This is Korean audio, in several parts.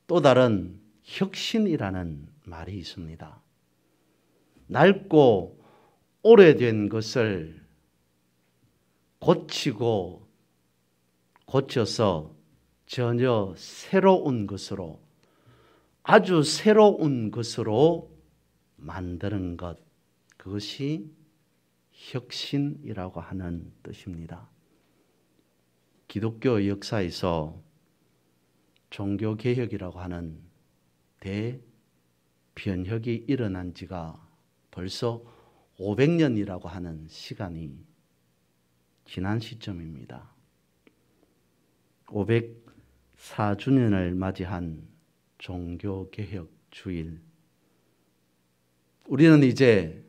또 다른 혁신이라는 말이 있습니다. 낡고 오래된 것을 고치고 고쳐서 전혀 새로운 것으로, 아주 새로운 것으로 만드는 것, 그것이 혁신이라고 하는 뜻입니다. 기독교 역사에서 종교개혁이라고 하는 대변혁이 일어난 지가 벌써 500년이라고 하는 시간이 지난 시점입니다. 504주년을 맞이한 종교개혁 주일, 우리는 이제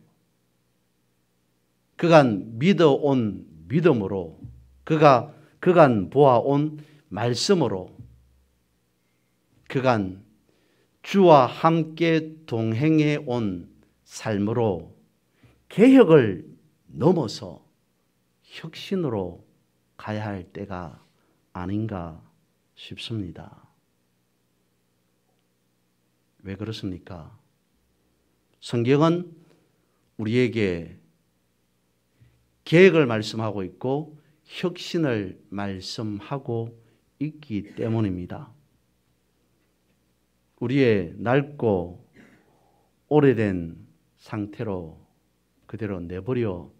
그간 믿어온 믿음으로, 그간 보아온 말씀으로, 그간 주와 함께 동행해 온 삶으로 개혁을 넘어서 혁신으로 가야 할 때가 아닌가 싶습니다. 왜 그렇습니까? 성경은 우리에게 계획을 말씀하고 있고 혁신을 말씀하고 있기 때문입니다. 우리의 낡고 오래된 상태로 그대로 내버려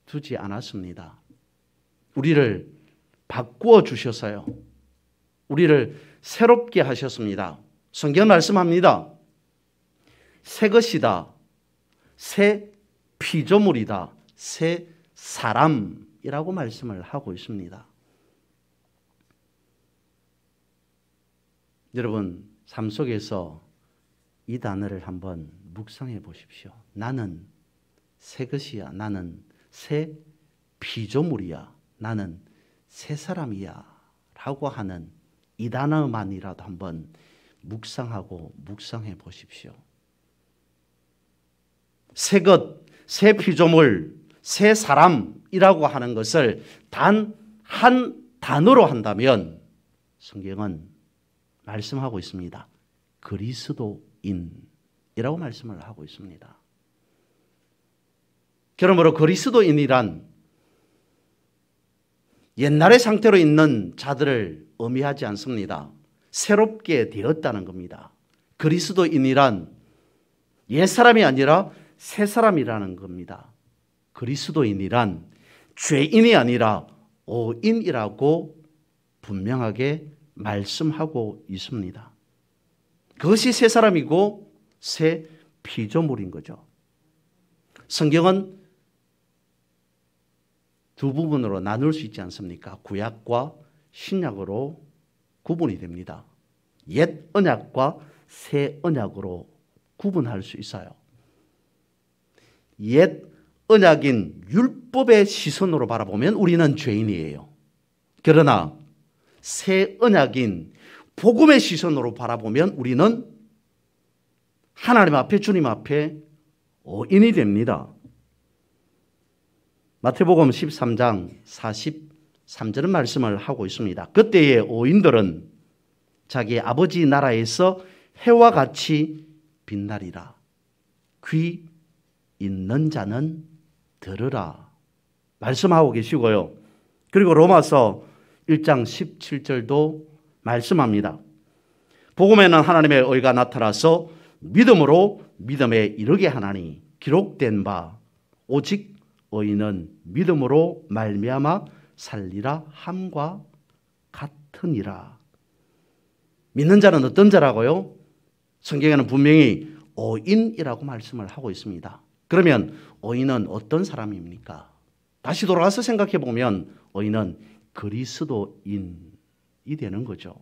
두지 않았습니다. 우리를 바꾸어 주셔서요, 우리를 새롭게 하셨습니다. 성경 말씀합니다. 새 것이다, 새 피조물이다, 새 사람이라고 말씀을 하고 있습니다. 여러분, 삶 속에서 이 단어를 한번 묵상해 보십시오. 나는 새 것이야, 나는 새 피조물이야, 나는 새 사람이야 라고 하는 이 단어만이라도 한번 묵상해 보십시오. 새 것, 새 피조물, 새 사람이라고 하는 것을 단 한 단어로 한다면 성경은 말씀하고 있습니다. 그리스도인이라고 말씀을 하고 있습니다. 그러므로 그리스도인이란 옛날의 상태로 있는 자들을 의미하지 않습니다. 새롭게 되었다는 겁니다. 그리스도인이란 옛사람이 아니라 새사람이라는 겁니다. 그리스도인이란 죄인이 아니라 오인이라고 분명하게 말씀하고 있습니다. 그것이 새 사람이고 새 피조물인 거죠. 성경은 두 부분으로 나눌 수 있지 않습니까? 구약과 신약으로 구분이 됩니다. 옛 언약과 새 언약으로 구분할 수 있어요. 옛 언약인 율법의 시선으로 바라보면 우리는 죄인이에요. 그러나 새 언약인 복음의 시선으로 바라보면 우리는 하나님 앞에, 주님 앞에 의인이 됩니다. 마태복음 13장 43절은 말씀을 하고 있습니다. 그때의 의인들은 자기 아버지 나라에서 해와 같이 빛나리라. 귀 있는 자는 들으라 말씀하고 계시고요. 그리고 로마서 1장 17절도 말씀합니다. 복음에는 하나님의 의가 나타나서 믿음으로 믿음에 이르게 하나니 기록된 바 오직 의인은 믿음으로 말미암아 살리라 함과 같으니라. 믿는 자는 어떤 자라고요? 성경에는 분명히 의인이라고 말씀을 하고 있습니다. 그러면 의인은 어떤 사람입니까? 다시 돌아가서 생각해 보면 의인은 그리스도인이 되는 거죠.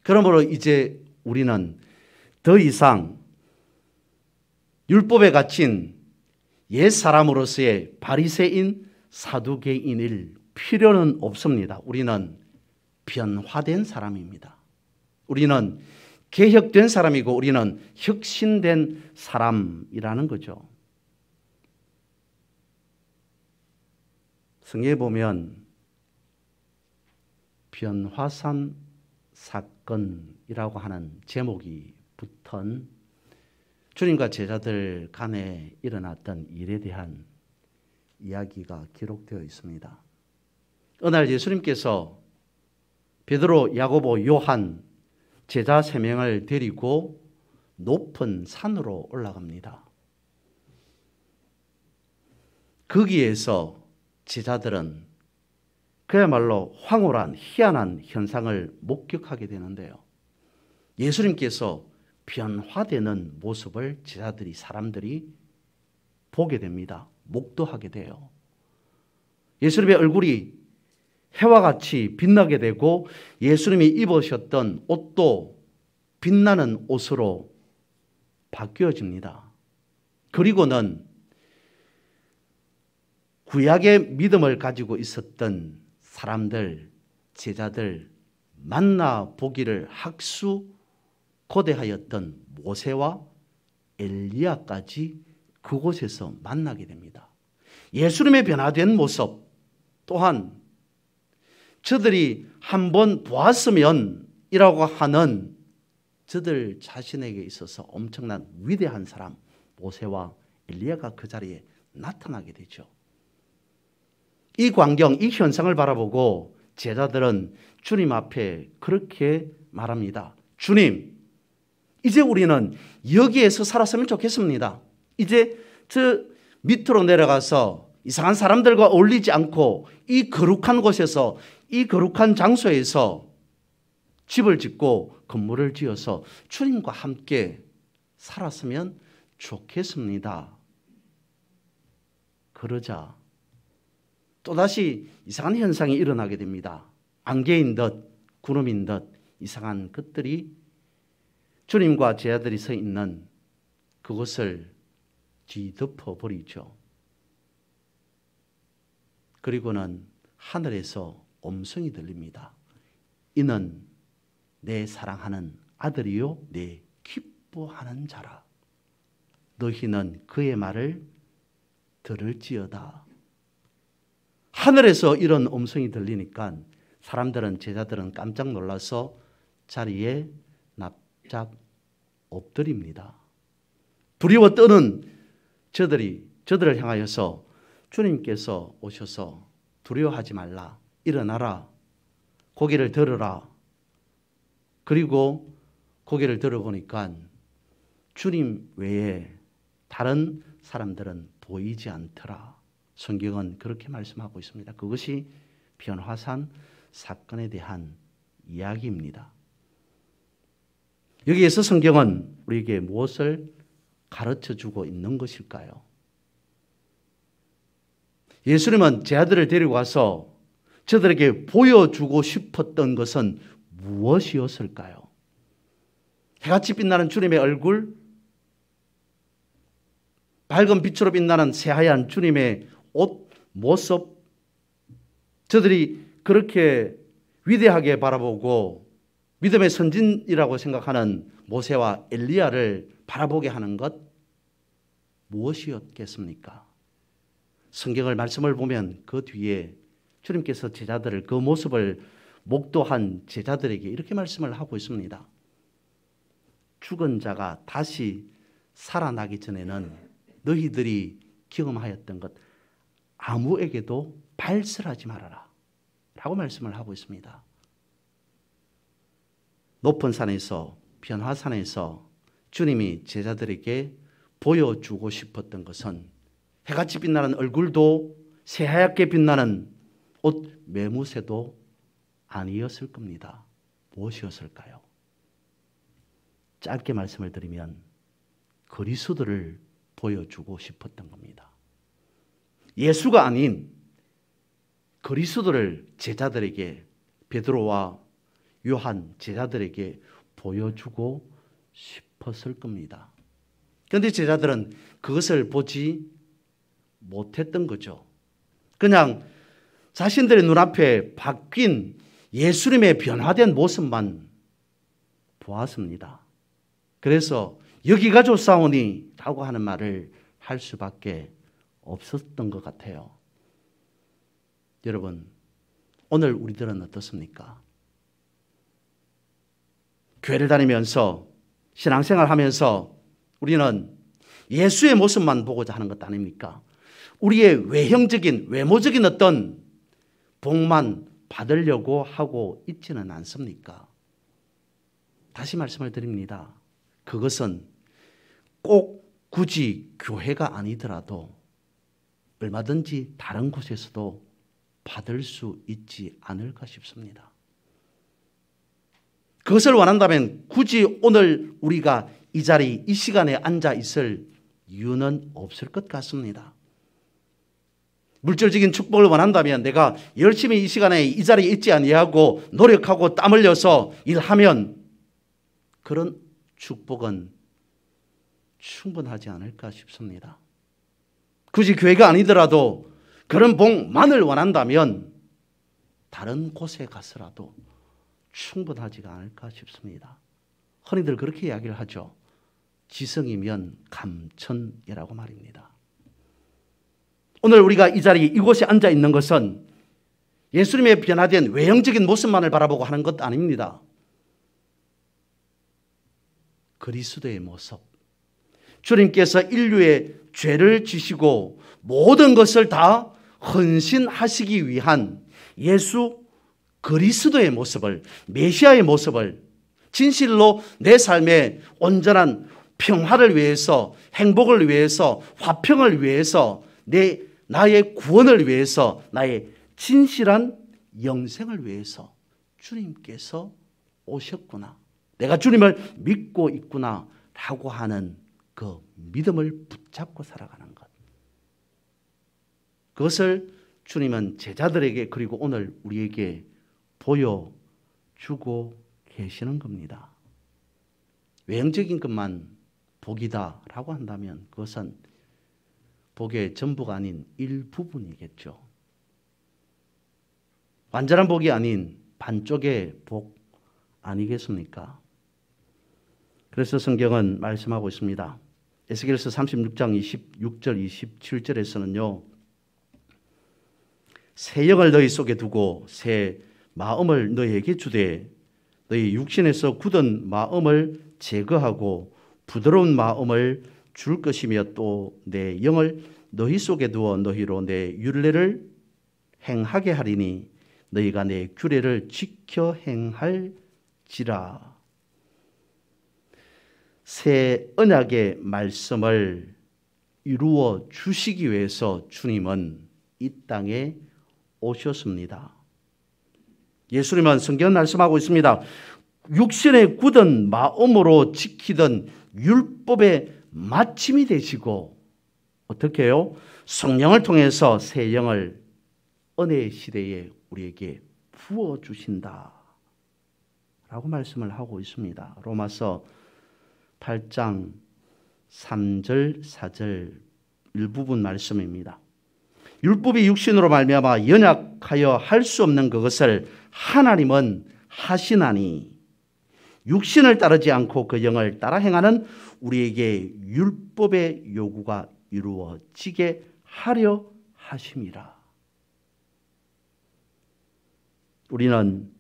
그러므로 이제 우리는 더 이상 율법에 갇힌 옛 사람으로서의 바리새인, 사두개인일 필요는 없습니다. 우리는 변화된 사람입니다. 우리는 개혁된 사람이고 우리는 혁신된 사람이라는 거죠. 성경에 보면 변화산 사건이라고 하는 제목이 붙은 주님과 제자들 간에 일어났던 일에 대한 이야기가 기록되어 있습니다. 어느 날 예수님께서 베드로, 야고보, 요한 제자 3명을 데리고 높은 산으로 올라갑니다. 거기에서 제자들은 그야말로 황홀한 희한한 현상을 목격하게 되는데요. 예수님께서 변화되는 모습을 제자들이 사람들이 보게 됩니다. 목도하게 돼요. 예수님의 얼굴이 해와 같이 빛나게 되고 예수님이 입으셨던 옷도 빛나는 옷으로 바뀌어집니다. 그리고는 구약의 믿음을 가지고 있었던 사람들, 제자들 만나보기를 학수고대하였던 모세와 엘리야까지 그곳에서 만나게 됩니다. 예수님의 변화된 모습 또한 저들이 한번 보았으면 이라고 하는 저들 자신에게 있어서 엄청난 위대한 사람 모세와 엘리야가 그 자리에 나타나게 되죠. 이 광경, 이 현상을 바라보고 제자들은 주님 앞에 그렇게 말합니다. 주님, 이제 우리는 여기에서 살았으면 좋겠습니다. 이제 저 밑으로 내려가서 이상한 사람들과 어울리지 않고 이 거룩한 곳에서, 이 거룩한 장소에서 집을 짓고 건물을 지어서 주님과 함께 살았으면 좋겠습니다. 그러자 또다시 이상한 현상이 일어나게 됩니다. 안개인 듯 구름인 듯 이상한 것들이 주님과 제자들이 서 있는 그곳을 뒤덮어 버리죠. 그리고는 하늘에서 음성이 들립니다. 이는 내 사랑하는 아들이요 내 기뻐하는 자라. 너희는 그의 말을 들을지어다. 하늘에서 이런 음성이 들리니까 사람들은 제자들은 깜짝 놀라서 자리에 납작 엎드립니다. 두려워 떠는 저들을 향하여서 주님께서 오셔서 두려워하지 말라. 일어나라. 고개를 들어라. 그리고 고개를 들어보니까 주님 외에 다른 사람들은 보이지 않더라. 성경은 그렇게 말씀하고 있습니다. 그것이 변화산 사건에 대한 이야기입니다. 여기에서 성경은 우리에게 무엇을 가르쳐주고 있는 것일까요? 예수님은 제자들을 데리고 와서 저들에게 보여주고 싶었던 것은 무엇이었을까요? 해같이 빛나는 주님의 얼굴, 밝은 빛으로 빛나는 새하얀 주님의 옷, 모습, 저들이 그렇게 위대하게 바라보고 믿음의 선진이라고 생각하는 모세와 엘리야를 바라보게 하는 것 무엇이었겠습니까? 성경을 말씀을 보면 그 뒤에 주님께서 제자들을 그 모습을 목도한 제자들에게 이렇게 말씀을 하고 있습니다. 죽은 자가 다시 살아나기 전에는 너희들이 경험하였던 것 아무에게도 발설하지 말아라 라고 말씀을 하고 있습니다. 높은 산에서 변화산에서 주님이 제자들에게 보여주고 싶었던 것은 해같이 빛나는 얼굴도 새하얗게 빛나는 옷 매무새도 아니었을 겁니다. 무엇이었을까요? 짧게 말씀을 드리면 그리스도를 보여주고 싶었던 겁니다. 예수가 아닌 그리스도를 제자들에게 베드로와 요한 제자들에게 보여주고 싶었을 겁니다. 그런데 제자들은 그것을 보지 못했던 거죠. 그냥 자신들의 눈앞에 바뀐 예수님의 변화된 모습만 보았습니다. 그래서 여기가 좋사오니 라고 하는 말을 할 수밖에 없었던 것 같아요. 여러분, 오늘 우리들은 어떻습니까? 교회를 다니면서 신앙생활하면서 우리는 예수의 모습만 보고자 하는 것 아닙니까? 우리의 외형적인 외모적인 어떤 복만 받으려고 하고 있지는 않습니까? 다시 말씀을 드립니다. 그것은 꼭 굳이 교회가 아니더라도 얼마든지 다른 곳에서도 받을 수 있지 않을까 싶습니다. 그것을 원한다면 굳이 오늘 우리가 이 자리, 이 시간에 앉아 있을 이유는 없을 것 같습니다. 물질적인 축복을 원한다면 내가 열심히 이 시간에 이 자리에 있지 아니하고 노력하고 땀 흘려서 일하면 그런 축복은 충분하지 않을까 싶습니다. 굳이 교회가 아니더라도 그런 복만을 원한다면 다른 곳에 가서라도 충분하지가 않을까 싶습니다. 흔히들 그렇게 이야기를 하죠. 지성이면 감천이라고 말입니다. 오늘 우리가 이 자리 이곳에 앉아 있는 것은 예수님의 변화된 외형적인 모습만을 바라보고 하는 것 아닙니다. 그리스도의 모습, 주님께서 인류의 죄를 지시고 모든 것을 다 헌신하시기 위한 예수 그리스도의 모습을, 메시아의 모습을 진실로 내 삶의 온전한 평화를 위해서, 행복을 위해서, 화평을 위해서, 나의 구원을 위해서, 나의 진실한 영생을 위해서 주님께서 오셨구나, 내가 주님을 믿고 있구나 라고 하는 그 믿음을 붙잡고 살아가는 것, 그것을 주님은 제자들에게 그리고 오늘 우리에게 보여주고 계시는 겁니다. 외형적인 것만 복이다 라고 한다면 그것은 복의 전부가 아닌 일부분이겠죠. 완전한 복이 아닌 반쪽의 복 아니겠습니까? 그래서 성경은 말씀하고 있습니다. 에스겔서 36장 26절 27절에서는요. 새 영을 너희 속에 두고 새 마음을 너희에게 주되 너희 육신에서 굳은 마음을 제거하고 부드러운 마음을 줄 것이며 또 내 영을 너희 속에 두어 너희로 내 율례를 행하게 하리니 너희가 내 규례를 지켜 행할지라. 새 언약의 말씀을 이루어 주시기 위해서 주님은 이 땅에 오셨습니다. 예수님은 성경 말씀하고 있습니다. 육신의 굳은 마음으로 지키던 율법의 마침이 되시고 어떻게 해요? 성령을 통해서 새 영을 은혜의 시대에 우리에게 부어주신다 라고 말씀을 하고 있습니다. 로마서 8장 3절 4절 일부분 말씀입니다. 율법이 육신으로 말미암아 연약하여 할 수 없는 그것을 하나님은 하시나니 육신을 따르지 않고 그 영을 따라 행하는 우리에게 율법의 요구가 이루어지게 하려 하심이라. 우리는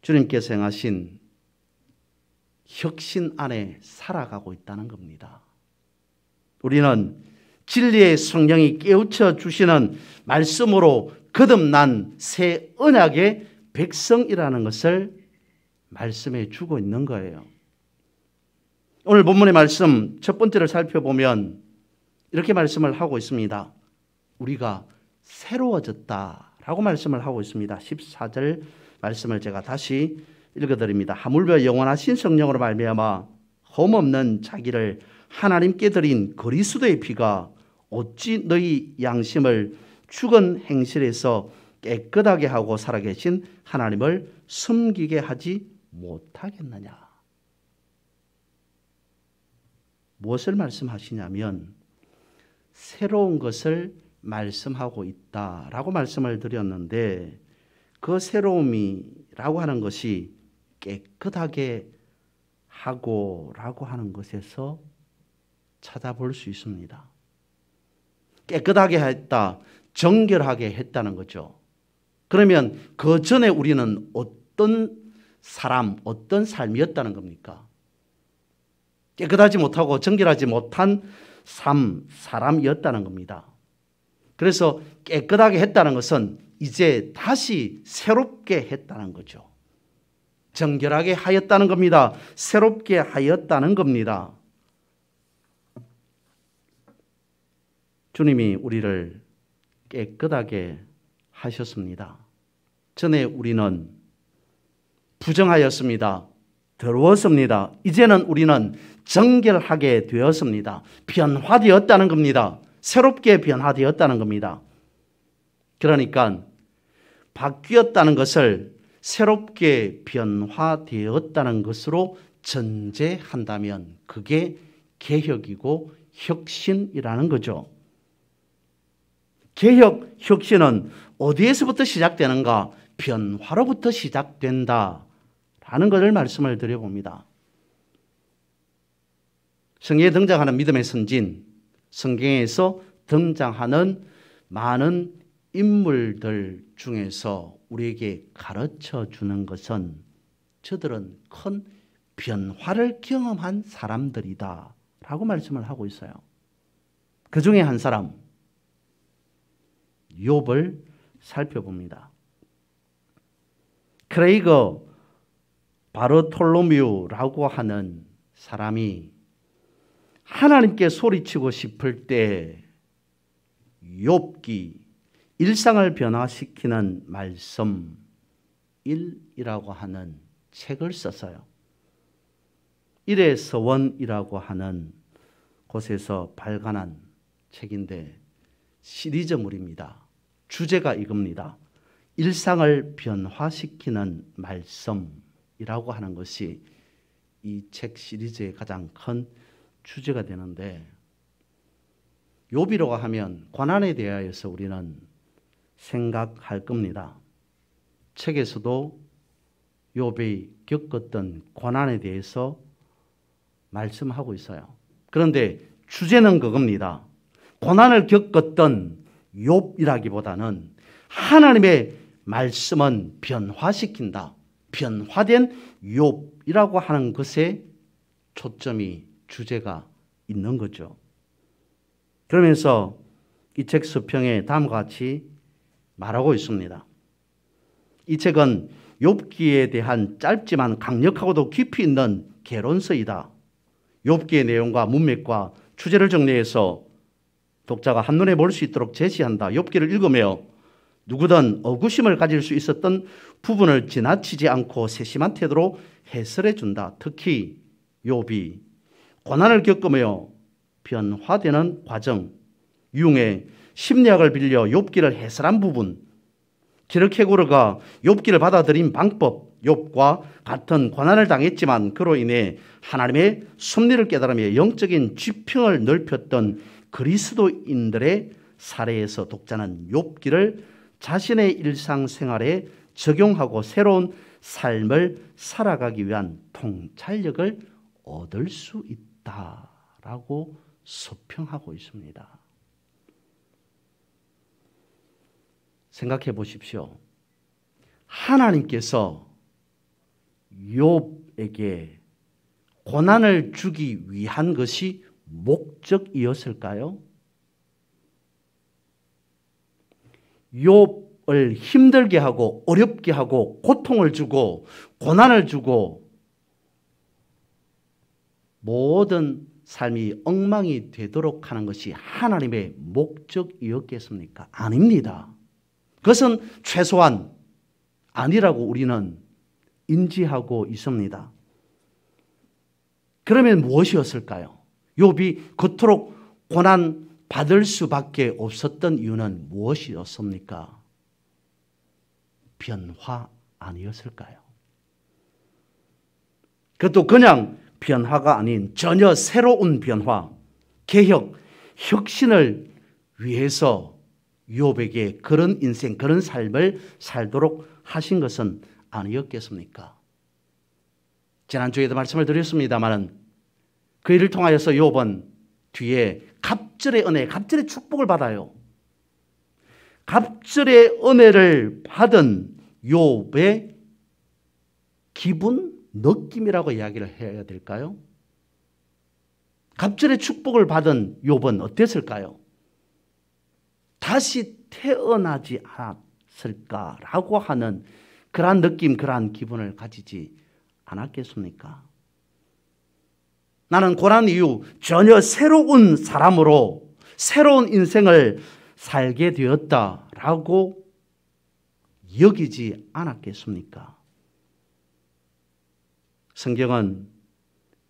주님께서 행하신 혁신 안에 살아가고 있다는 겁니다. 우리는 진리의 성령이 깨우쳐 주시는 말씀으로 거듭난 새 언약의 백성이라는 것을 말씀해 주고 있는 거예요. 오늘 본문의 말씀 첫 번째를 살펴보면 이렇게 말씀을 하고 있습니다. 우리가 새로워졌다라고 말씀을 하고 있습니다. 14절 말씀을 제가 다시 읽어드립니다. 하물며 영원하신 성령으로 말미암아 흠없는 자기를 하나님께 드린 그리스도의 피가 어찌 너희 양심을 죽은 행실에서 깨끗하게 하고 살아계신 하나님을 숨기게 하지 못하겠느냐. 무엇을 말씀하시냐면 새로운 것을 말씀하고 있다라고 말씀을 드렸는데 그 새로움이라고 하는 것이 깨끗하게 하고라고 하는 것에서 찾아볼 수 있습니다. 깨끗하게 했다, 정결하게 했다는 거죠. 그러면 그 전에 우리는 어떤 사람, 어떤 삶이었다는 겁니까? 깨끗하지 못하고 정결하지 못한 사람이었다는 겁니다. 그래서 깨끗하게 했다는 것은 이제 다시 새롭게 했다는 거죠. 정결하게 하였다는 겁니다. 새롭게 하였다는 겁니다. 주님이 우리를 깨끗하게 하셨습니다. 전에 우리는 부정하였습니다. 더러웠습니다. 이제는 우리는 정결하게 되었습니다. 변화되었다는 겁니다. 새롭게 변화되었다는 겁니다. 그러니까 바뀌었다는 것을 새롭게 변화되었다는 것으로 전제한다면 그게 개혁이고 혁신이라는 거죠. 개혁, 혁신은 어디에서부터 시작되는가? 변화로부터 시작된다라는 것을 말씀을 드려봅니다. 성경에 등장하는 믿음의 선진, 성경에서 등장하는 많은 인물들 중에서 우리에게 가르쳐 주는 것은 저들은 큰 변화를 경험한 사람들이다 라고 말씀을 하고 있어요. 그 중에 한 사람, 욥을 살펴봅니다. 크레이거 바르톨로뮤라고 하는 사람이 하나님께 소리치고 싶을 때 욥기 일상을 변화시키는 말씀 1이라고 하는 책을 썼어요. 일의 서원이라고 하는 곳에서 발간한 책인데 시리즈물입니다. 주제가 이겁니다. 일상을 변화시키는 말씀이라고 하는 것이 이 책 시리즈의 가장 큰 주제가 되는데, 욥이라고 하면 고난에 대하여서 우리는 생각할 겁니다. 책에서도 욥이 겪었던 고난에 대해서 말씀하고 있어요. 그런데 주제는 그겁니다. 고난을 겪었던 욥이라기보다는 하나님의 말씀은 변화시킨다. 변화된 욥이라고 하는 것에 초점이, 주제가 있는 거죠. 그러면서 이 책 서평에 다음과 같이 말하고 있습니다. 이 책은 욥기에 대한 짧지만 강력하고도 깊이 있는 개론서이다. 욥기의 내용과 문맥과 주제를 정리해서 독자가 한눈에 볼 수 있도록 제시한다. 욥기를 읽으며 누구든 의구심을 가질 수 있었던 부분을 지나치지 않고 세심한 태도로 해설해 준다. 특히 욥이 고난을 겪으며 변화되는 과정, 융의 심리학을 빌려 욥기를 해설한 부분, 기르케고르가 욥기를 받아들인 방법, 욥과 같은 고난을 당했지만 그로 인해 하나님의 섭리를 깨달으며 영적인 지평을 넓혔던 그리스도인들의 사례에서 독자는 욥기를 자신의 일상생활에 적용하고 새로운 삶을 살아가기 위한 통찰력을 얻을 수 있다라고 서평하고 있습니다. 생각해 보십시오. 하나님께서 욥에게 고난을 주기 위한 것이 목적이었을까요? 욥을 힘들게 하고 어렵게 하고 고통을 주고 고난을 주고 모든 삶이 엉망이 되도록 하는 것이 하나님의 목적이었겠습니까? 아닙니다. 그것은 최소한 아니라고 우리는 인지하고 있습니다. 그러면 무엇이었을까요? 욥이 그토록 고난 받을 수밖에 없었던 이유는 무엇이었습니까? 변화 아니었을까요? 그것도 그냥 변화가 아닌 전혀 새로운 변화, 개혁, 혁신을 위해서 욥에게 그런 인생, 그런 삶을 살도록 하신 것은 아니었겠습니까? 지난주에도 말씀을 드렸습니다만 그 일을 통하여서 욥은 뒤에 갑절의 은혜, 갑절의 축복을 받아요. 갑절의 은혜를 받은 욥의 기분, 느낌이라고 이야기를 해야 될까요? 갑절의 축복을 받은 욥은 어땠을까요? 다시 태어나지 않았을까라고 하는 그러한 느낌, 그러한 기분을 가지지 않았겠습니까? 나는 고난 이후 전혀 새로운 사람으로 새로운 인생을 살게 되었다라고 여기지 않았겠습니까? 성경은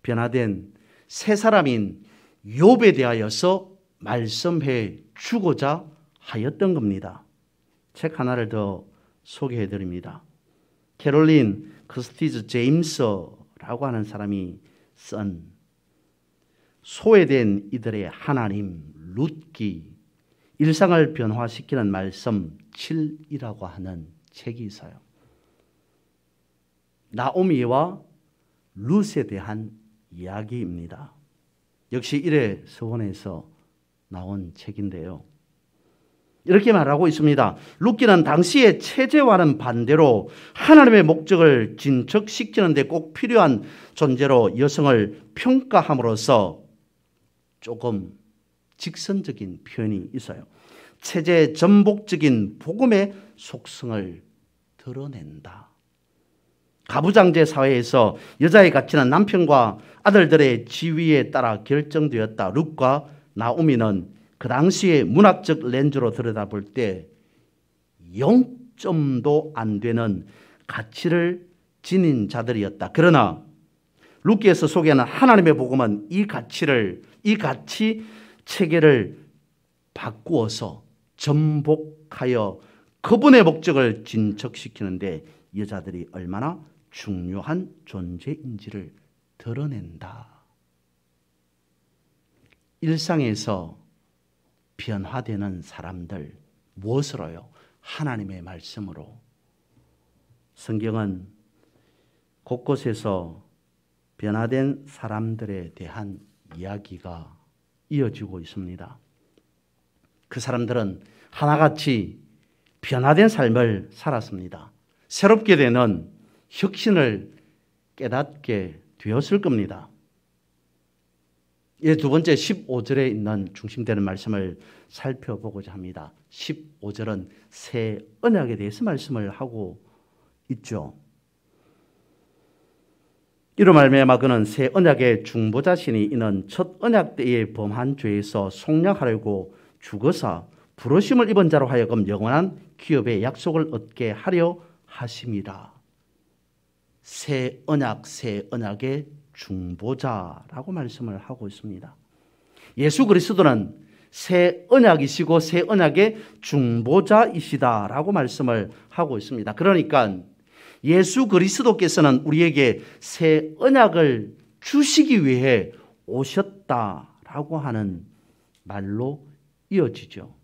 변화된 새 사람인 욥에 대하여서 말씀해 주고자 하였던 겁니다. 책 하나를 더 소개해 드립니다. 캐롤린 커스티즈 제임스라고 하는 사람이 쓴 소외된 이들의 하나님 룻기 일상을 변화시키는 말씀 7이라고 하는 책이 있어요. 나오미와 룻에 대한 이야기입니다. 역시 일회 서원에서 나온 책인데요. 이렇게 말하고 있습니다. 룻기는 당시의 체제와는 반대로 하나님의 목적을 진척시키는 데 꼭 필요한 존재로 여성을 평가함으로써 조금 직선적인 표현이 있어요. 체제 전복적인 복음의 속성을 드러낸다. 가부장제 사회에서 여자의 가치는 남편과 아들들의 지위에 따라 결정되었다. 룻과 나오미는 그 당시의 문학적 렌즈로 들여다볼 때 0점도 안 되는 가치를 지닌 자들이었다. 그러나 룻기에서 소개하는 하나님의 복음은 이 가치 체계를 바꾸어서 전복하여 그분의 목적을 진척시키는데 여자들이 얼마나 중요한 존재인지를 드러낸다. 일상에서 변화되는 사람들 무엇으로요? 하나님의 말씀으로. 성경은 곳곳에서 변화된 사람들에 대한 이야기가 이어지고 있습니다. 그 사람들은 하나같이 변화된 삶을 살았습니다. 새롭게 되는 혁신을 깨닫게 되었을 겁니다. 두 번째 15절에 있는 중심되는 말씀을 살펴보고자 합니다. 15절은 새 언약에 대해서 말씀을 하고 있죠. 이로 말미암아 그는 새 언약의 중보자시니 이는 첫 언약 때에 범한 죄에서 속량하려고 죽어서 부르심을 입은 자로 하여금 영원한 기업의 약속을 얻게 하려 하심이라. 새 언약의 중보자라고 말씀을 하고 있습니다. 예수 그리스도는 새 언약이시고 새 언약의 중보자이시다라고 말씀을 하고 있습니다. 그러니까 예수 그리스도께서는 우리에게 새 언약을 주시기 위해 오셨다라고 하는 말로 이어지죠.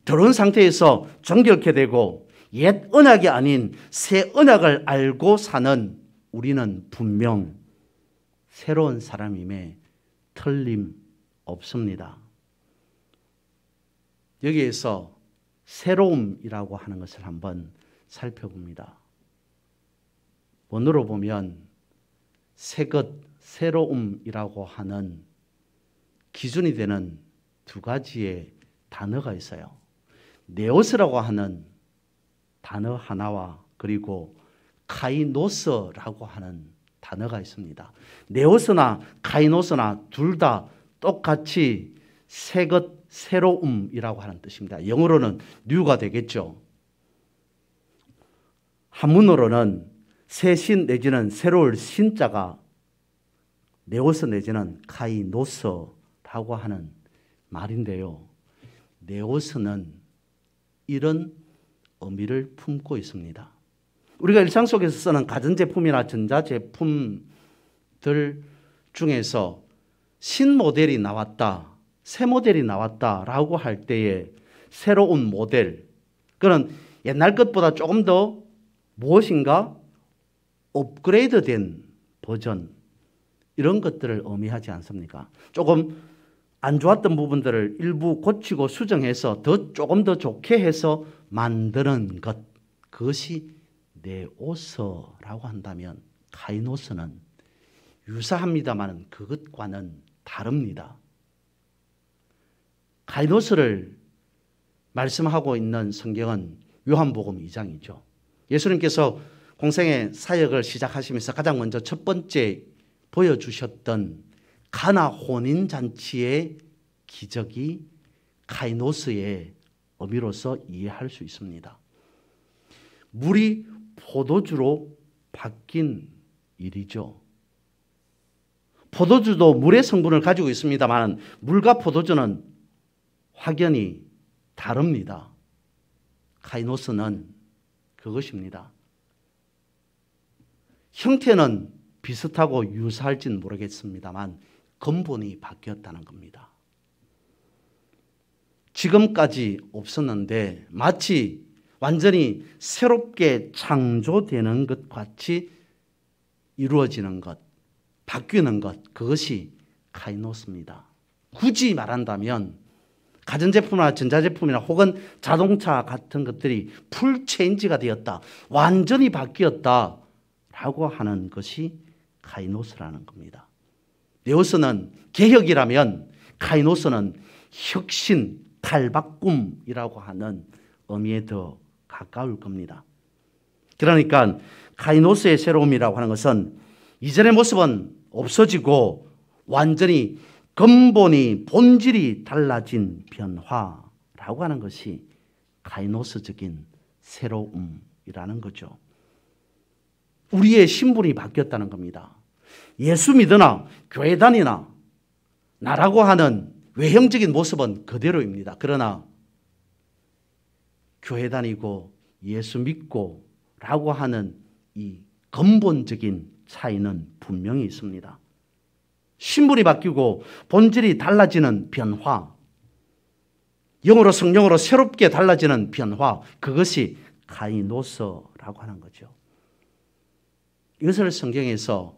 들어온 상태에서 정결케 되고 옛 언약이 아닌 새 언약을 알고 사는 우리는 분명 새로운 사람임에 틀림없습니다. 여기에서 새로움이라고 하는 것을 한번 살펴봅니다. 원어로 보면 새것, 새로움이라고 하는 기준이 되는 두 가지의 단어가 있어요. 네오스라고 하는 단어 하나와 그리고 카이노스라고 하는 단어가 있습니다. 네오스나 카이노스나 둘 다 똑같이 새것, 새로움이라고 하는 뜻입니다. 영어로는 new가 되겠죠. 한문어로는 새신 내지는 새로울 신자가 네오스 내지는 카이노스라고 하는 말인데요. 네오스는 이런 의미를 품고 있습니다. 우리가 일상 속에서 쓰는 가전제품이나 전자제품들 중에서 신모델이 나왔다, 새 모델이 나왔다라고 할 때에 새로운 모델, 그는 옛날 것보다 조금 더 무엇인가 업그레이드된 버전, 이런 것들을 의미하지 않습니까? 조금 안 좋았던 부분들을 일부 고치고 수정해서 조금 더 좋게 해서 만드는 것, 그것이 네오서라고 한다면 카이노스는 유사합니다만 그것과는 다릅니다. 카이노스를 말씀하고 있는 성경은 요한복음 2장이죠. 예수님께서 공생의 사역을 시작하시면서 가장 먼저 첫 번째 보여주셨던 가나 혼인잔치의 기적이 카이노스의 의미로서 이해할 수 있습니다. 물이 포도주로 바뀐 일이죠. 포도주도 물의 성분을 가지고 있습니다만 물과 포도주는 확연히 다릅니다. 카이노스는 그것입니다. 형태는 비슷하고 유사할지는 모르겠습니다만 근본이 바뀌었다는 겁니다. 지금까지 없었는데 마치 완전히 새롭게 창조되는 것 같이 이루어지는 것, 바뀌는 것, 그것이 카이노스입니다. 굳이 말한다면 가전제품이나 전자제품이나 혹은 자동차 같은 것들이 풀 체인지가 되었다, 완전히 바뀌었다 라고 하는 것이 카이노스라는 겁니다. 네오스는 개혁이라면 카이노스는 혁신, 탈바꿈이라고 하는 의미에 더 가까울 겁니다. 그러니까 카이노스의 새로움이라고 하는 것은 이전의 모습은 없어지고 완전히 근본이 본질이 달라진 변화라고 하는 것이 카이노스적인 새로움이라는 거죠. 우리의 신분이 바뀌었다는 겁니다. 예수 믿으나 교회 다니나 나라고 하는 외형적인 모습은 그대로입니다. 그러나 교회 다니고 예수 믿고 라고 하는 이 근본적인 차이는 분명히 있습니다. 신분이 바뀌고 본질이 달라지는 변화, 영으로 성령으로 새롭게 달라지는 변화, 그것이 카이노스라고 하는 거죠. 이것을 성경에서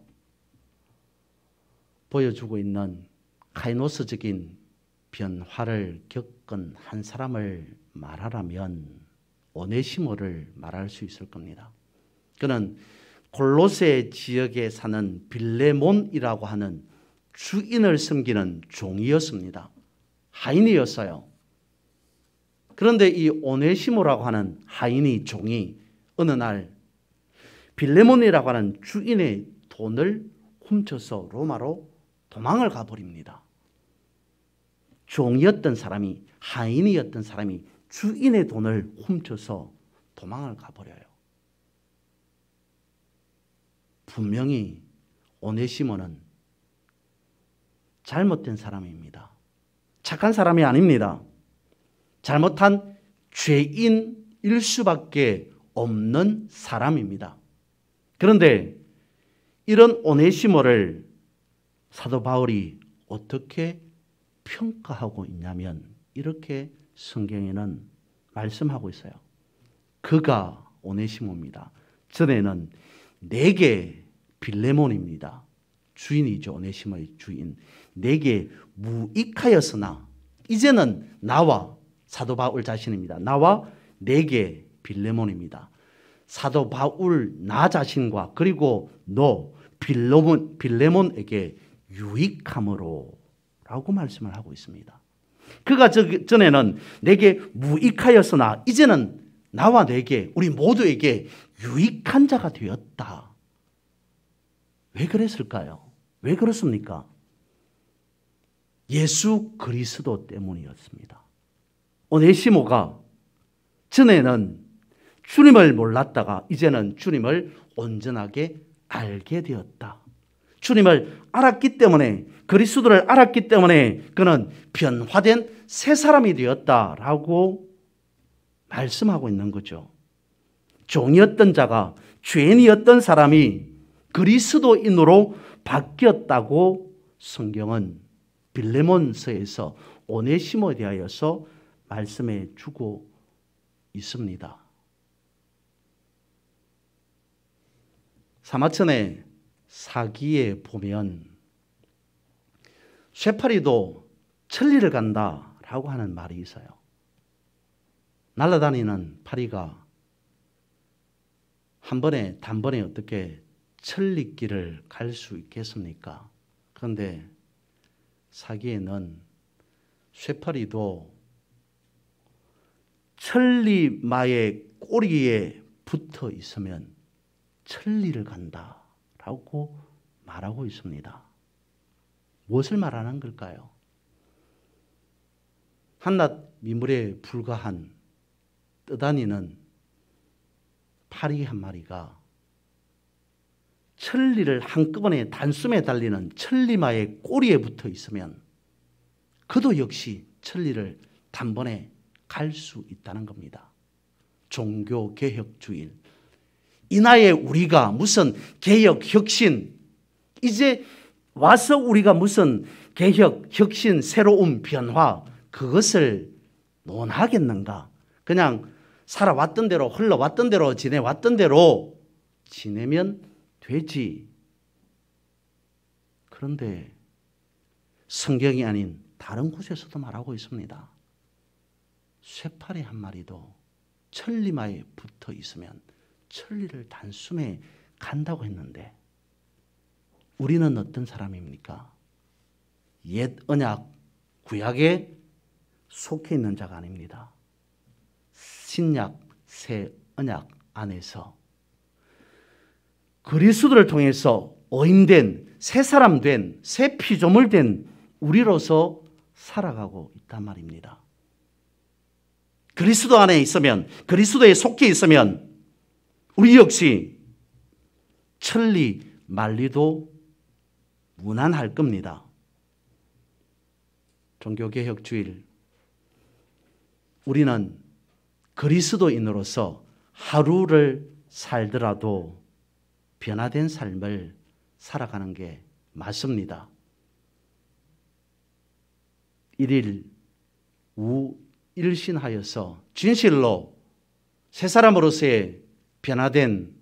보여주고 있는 카이노스적인 변화를 겪은 한 사람을 말하라면 오네시모를 말할 수 있을 겁니다. 그는 골로새 지역에 사는 빌레몬이라고 하는 주인을 섬기는 종이었습니다. 하인이었어요. 그런데 이 오네시모라고 하는 하인이 종이 어느 날 빌레몬이라고 하는 주인의 돈을 훔쳐서 로마로 도망을 가버립니다. 종이었던 사람이, 하인이었던 사람이 주인의 돈을 훔쳐서 도망을 가버려요. 분명히 오네시모는 잘못된 사람입니다. 착한 사람이 아닙니다. 잘못한 죄인일 수밖에 없는 사람입니다. 그런데 이런 오네시모를 사도 바울이 어떻게 평가하고 있냐면 이렇게 성경에는 말씀하고 있어요. 그가 오네시모입니다. 전에는 내게 빌레몬입니다. 주인이죠. 오네시모의 주인. 내게 무익하였으나 이제는 나와, 사도 바울 자신입니다. 나와 내게 빌레몬입니다. 사도 바울 나 자신과 그리고 너 빌레몬에게 유익함으로 라고 말씀을 하고 있습니다. 그가 전에는 내게 무익하였으나 이제는 나와 내게, 우리 모두에게 유익한 자가 되었다. 왜 그랬을까요? 왜 그렇습니까? 예수 그리스도 때문이었습니다. 오네시모가 전에는 주님을 몰랐다가 이제는 주님을 온전하게 알게 되었다. 주님을 알았기 때문에, 그리스도를 알았기 때문에 그는 변화된 새 사람이 되었다라고 말씀하고 있는 거죠. 종이었던 자가, 죄인이었던 사람이 그리스도인으로 바뀌었다고 성경은 빌레몬서에서 오네시모에 대하여서 말씀해 주고 있습니다. 사마천의 사기에 보면 쇠파리도 천리를 간다라고 하는 말이 있어요. 날아다니는 파리가 한 번에 단번에 어떻게 천리길을 갈 수 있겠습니까? 그런데 사기에는 쇠파리도 천리마의 꼬리에 붙어 있으면 천리를 간다라고 말하고 있습니다. 무엇을 말하는 걸까요? 한낱 미물에 불과한 떠다니는 파리 한 마리가 천리를 한꺼번에 단숨에 달리는 천리마의 꼬리에 붙어 있으면 그도 역시 천리를 단번에 갈 수 있다는 겁니다. 종교개혁주의. 이 나이에 우리가 무슨 개혁, 혁신, 이제 와서 우리가 무슨 개혁, 혁신, 새로운 변화, 그것을 논하겠는가? 그냥 살아왔던 대로, 흘러왔던 대로, 지내왔던 대로 지내면 되지. 그런데 성경이 아닌 다른 곳에서도 말하고 있습니다. 쇠파리 한 마리도 천리마에 붙어 있으면 천리를 단숨에 간다고 했는데 우리는 어떤 사람입니까? 옛 언약, 구약에 속해 있는 자가 아닙니다. 신약, 새 언약 안에서 그리스도를 통해서 오임된, 새 사람 된, 새 피조물 된 우리로서 살아가고 있단 말입니다. 그리스도 안에 있으면, 그리스도에 속해 있으면 우리 역시 천리 만리도 무난할 겁니다. 종교개혁주의, 우리는 그리스도인으로서 하루를 살더라도 변화된 삶을 살아가는 게 맞습니다. 일일 우일신하여서 진실로 새 사람으로서의 변화된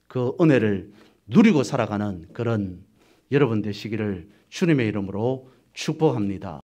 그 은혜를 누리고 살아가는 그런 여러분 되시기를 주님의 이름으로 축복합니다.